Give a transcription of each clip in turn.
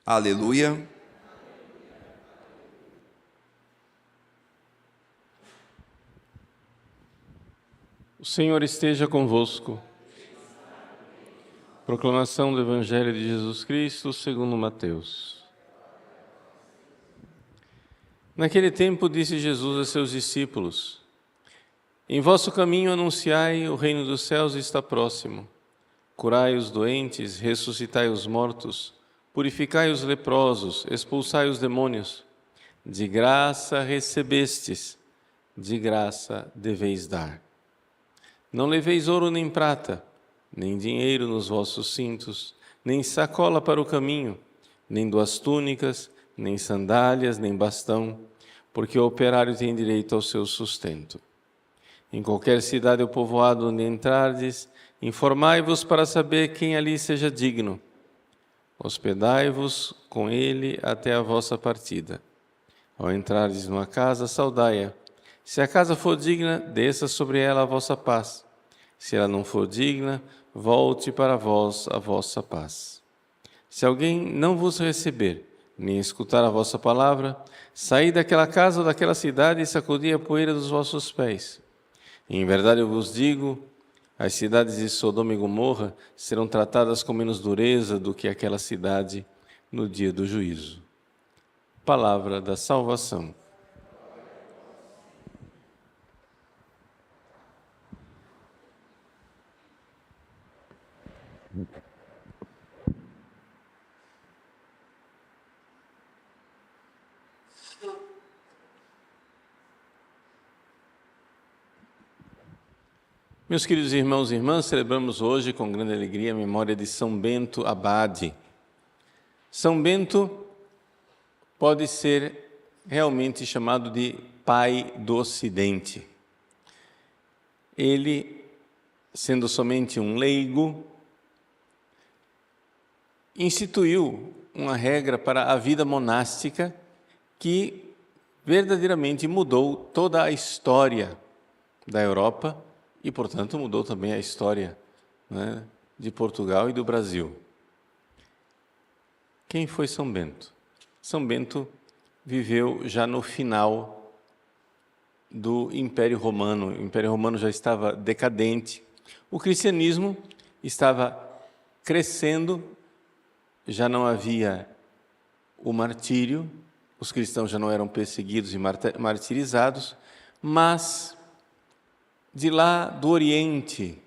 Aleluia. O Senhor esteja convosco. Proclamação do Evangelho de Jesus Cristo segundo Mateus. Naquele tempo disse Jesus a seus discípulos: Em vosso caminho anunciai, o reino dos céus está próximo. Curai os doentes, ressuscitai os mortos, purificai os leprosos, expulsai os demônios. De graça recebestes, de graça deveis dar. Não leveis ouro nem prata, nem dinheiro nos vossos cintos, nem sacola para o caminho, nem 2 túnicas, nem sandálias, nem bastão, porque o operário tem direito ao seu sustento. Em qualquer cidade ou povoado onde entrardes, informai-vos para saber quem ali seja digno. Hospedai-vos com ele até a vossa partida. Ao entrardes numa casa, saudai-a. Se a casa for digna, desça sobre ela a vossa paz. Se ela não for digna, volte para vós a vossa paz. Se alguém não vos receber, nem escutar a vossa palavra, saí daquela casa ou daquela cidade e sacudi a poeira dos vossos pés. Em verdade eu vos digo, as cidades de Sodoma e Gomorra serão tratadas com menos dureza do que aquela cidade no dia do juízo. Palavra da salvação. Meus queridos irmãos e irmãs, celebramos hoje com grande alegria a memória de São Bento Abade. São Bento pode ser realmente chamado de pai do Ocidente. Ele, sendo somente um leigo, instituiu uma regra para a vida monástica que verdadeiramente mudou toda a história da Europa e, portanto, mudou também a história, né, de Portugal e do Brasil. Quem foi São Bento? São Bento viveu já no final do Império Romano. O Império Romano já estava decadente. O cristianismo estava crescendo, já não havia o martírio, os cristãos já não eram perseguidos e martirizados, mas de lá do Oriente,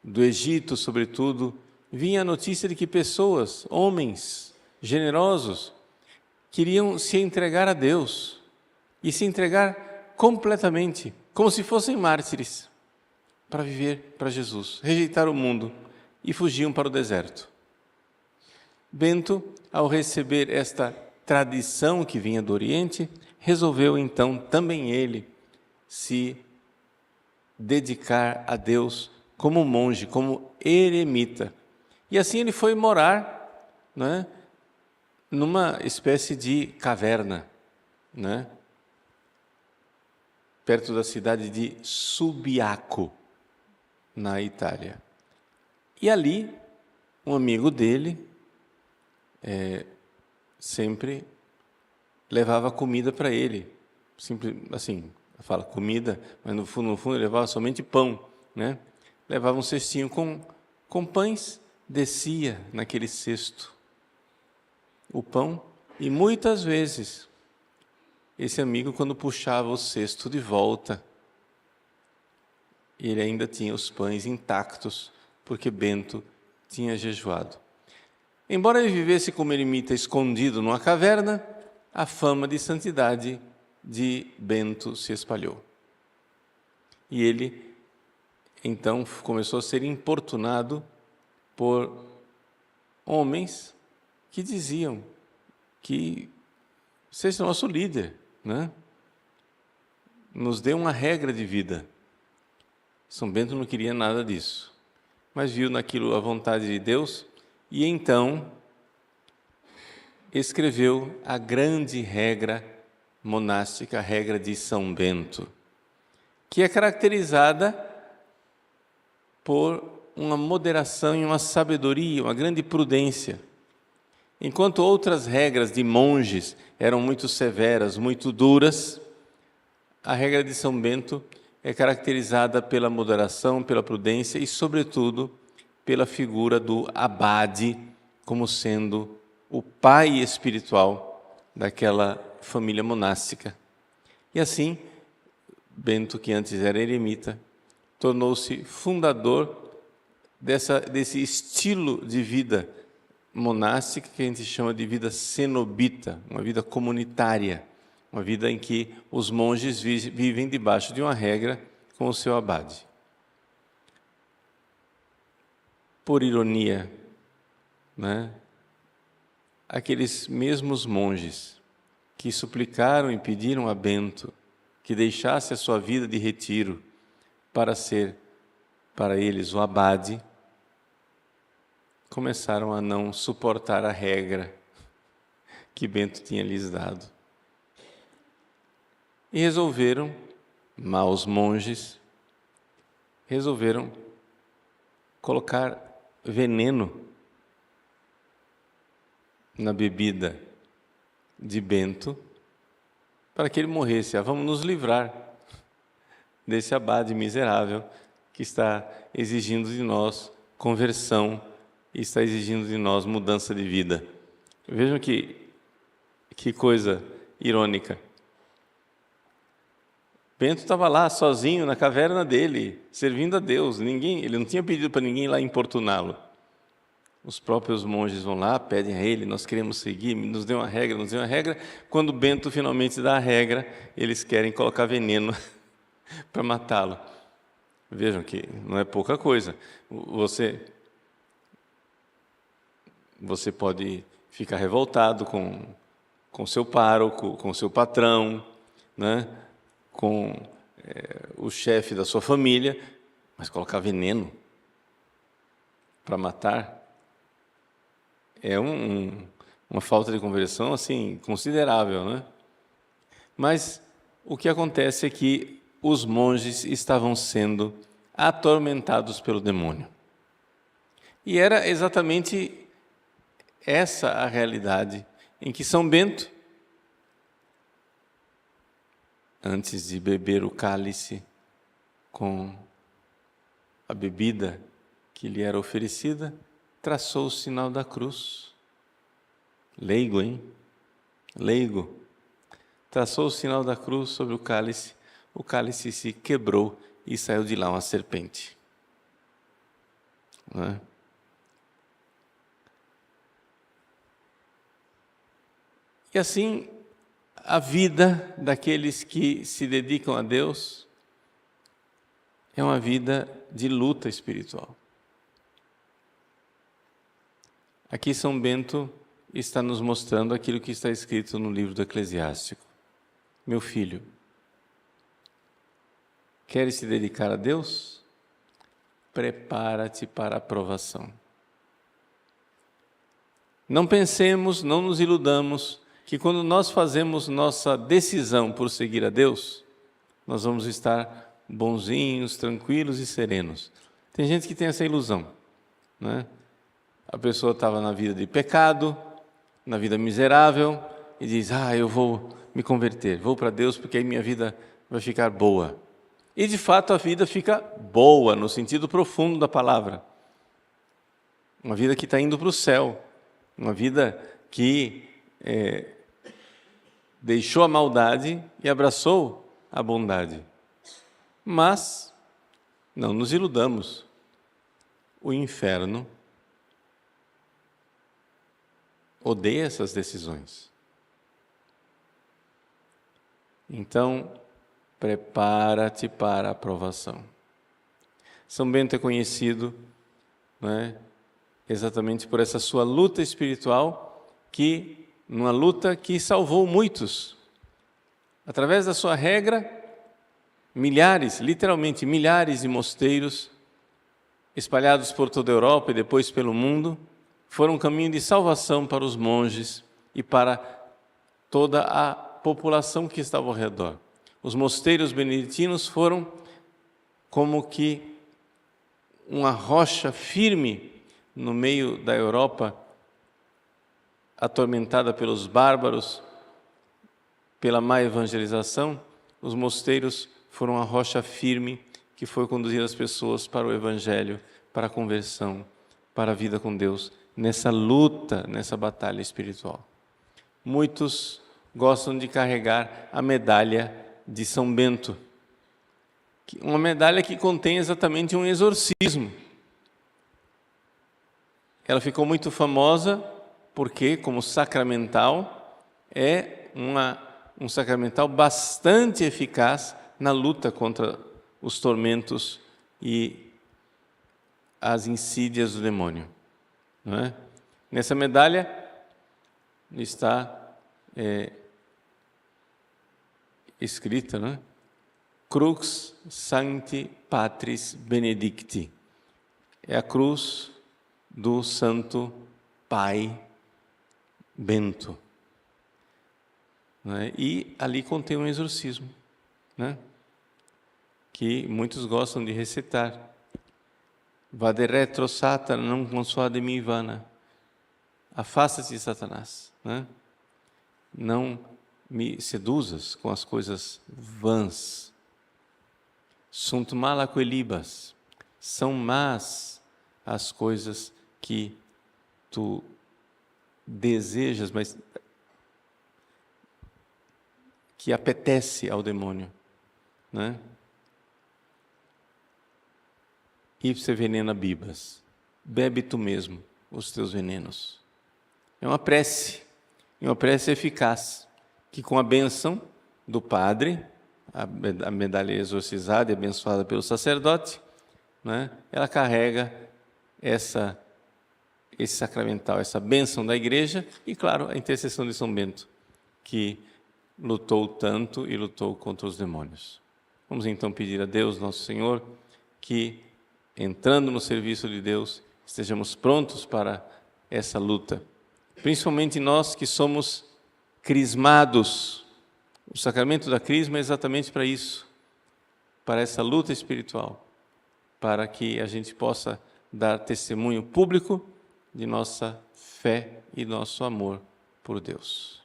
do Egito, sobretudo, vinha a notícia de que pessoas, homens generosos, queriam se entregar a Deus e se entregar completamente, como se fossem mártires, para viver para Jesus, rejeitar o mundo e fugiam para o deserto. Bento, ao receber esta tradição que vinha do Oriente, resolveu então também ele se dedicar a Deus como monge, como eremita. E assim ele foi morar, numa espécie de caverna, perto da cidade de Subiaco, na Itália. E ali, um amigo dele sempre levava comida para ele, simples assim. Fala comida, mas no fundo ele levava somente pão, Levava um cestinho com pães, descia naquele cesto o pão, e muitas vezes esse amigo, quando puxava o cesto de volta, ele ainda tinha os pães intactos, porque Bento tinha jejuado. Embora ele vivesse como eremita escondido numa caverna, a fama de santidade de Bento se espalhou. E ele, então, começou a ser importunado por homens que diziam que seja nosso líder, nos dê uma regra de vida. São Bento não queria nada disso, mas viu naquilo a vontade de Deus e então escreveu a grande regra monástica, a regra de São Bento, que é caracterizada por uma moderação e uma sabedoria, uma grande prudência. Enquanto outras regras de monges eram muito severas, muito duras, a regra de São Bento é caracterizada pela moderação, pela prudência e, sobretudo, pela figura do abade como sendo o pai espiritual daquela família monástica. E assim, Bento, que antes era eremita, tornou-se fundador desse estilo de vida monástica que a gente chama de vida cenobita, uma vida comunitária, uma vida em que os monges vivem debaixo de uma regra com o seu abade. Por ironia, né, aqueles mesmos monges que suplicaram e pediram a Bento que deixasse a sua vida de retiro para ser, para eles, o abade, começaram a não suportar a regra que Bento tinha lhes dado. E resolveram, maus monges, resolveram colocar veneno na bebida de Bento para que ele morresse. Vamos nos livrar desse abade miserável que está exigindo de nós conversão e está exigindo de nós mudança de vida. Vejam que coisa irônica. Bento estava lá sozinho na caverna dele, servindo a Deus. Ele não tinha pedido para ninguém lá importuná-lo. Os próprios monges vão lá, pedem a ele, nós queremos seguir, nos dê uma regra, nos dê uma regra. Quando Bento finalmente dá a regra, eles querem colocar veneno para matá-lo. Vejam que não é pouca coisa. Você pode ficar revoltado com seu pároco, com seu patrão, né? Com o chefe da sua família, mas colocar veneno para matar é uma falta de conversão assim considerável, né? Mas o que acontece é que os monges estavam sendo atormentados pelo demônio. E era exatamente essa a realidade em que São Bento, antes de beber o cálice com a bebida que lhe era oferecida, traçou o sinal da cruz. Leigo, hein? Leigo. Traçou o sinal da cruz sobre o cálice se quebrou e saiu de lá uma serpente. Não é? E assim, a vida daqueles que se dedicam a Deus é uma vida de luta espiritual. Aqui São Bento está nos mostrando aquilo que está escrito no livro do Eclesiástico. Meu filho, queres se dedicar a Deus? Prepara-te para a provação. Não pensemos, não nos iludamos que quando nós fazemos nossa decisão por seguir a Deus, nós vamos estar bonzinhos, tranquilos e serenos. Tem gente que tem essa ilusão, né? A pessoa estava na vida de pecado, na vida miserável, e diz, eu vou me converter, vou para Deus porque aí minha vida vai ficar boa. E de fato a vida fica boa, no sentido profundo da palavra. Uma vida que está indo para o céu, uma vida que deixou a maldade e abraçou a bondade. Mas não nos iludamos. O inferno odeia essas decisões. Então, prepara-te para a aprovação. São Bento é conhecido, né, exatamente por essa sua luta espiritual, numa luta que salvou muitos. Através da sua regra, literalmente milhares de mosteiros, espalhados por toda a Europa e depois pelo mundo, foram um caminho de salvação para os monges e para toda a população que estava ao redor. Os mosteiros beneditinos foram como que uma rocha firme no meio da Europa atormentada pelos bárbaros, pela má evangelização, os mosteiros foram a rocha firme que foi conduzir as pessoas para o Evangelho, para a conversão, para a vida com Deus, nessa luta, nessa batalha espiritual. Muitos gostam de carregar a medalha de São Bento, uma medalha que contém exatamente um exorcismo. Ela ficou muito famosa porque, como sacramental, é um sacramental bastante eficaz na luta contra os tormentos e as insídias do demônio. Não é? Nessa medalha está escrita, não é? Crux Sancti Patris Benedicti. É a cruz do Santo Pai Bento. Não é? E ali contém um exorcismo, né? Que muitos gostam de recitar. Vade retro Satana, non consuade mi vana. Afasta-te, Satanás. Né? Não me seduzas com as coisas vãs. Sunt mala coelibas. São más as coisas que tu desejas, mas que apetece ao demônio. Né? Ipse venena bibas. Bebe tu mesmo os teus venenos. É uma prece eficaz, que com a bênção do padre, a medalha exorcizada e abençoada pelo sacerdote, né, ela carrega esse sacramental, essa bênção da igreja e, claro, a intercessão de São Bento, que lutou tanto e lutou contra os demônios. Vamos então pedir a Deus, nosso Senhor, que, entrando no serviço de Deus, estejamos prontos para essa luta. Principalmente nós que somos crismados. O sacramento da crisma é exatamente para isso, para essa luta espiritual, para que a gente possa dar testemunho público de nossa fé e nosso amor por Deus.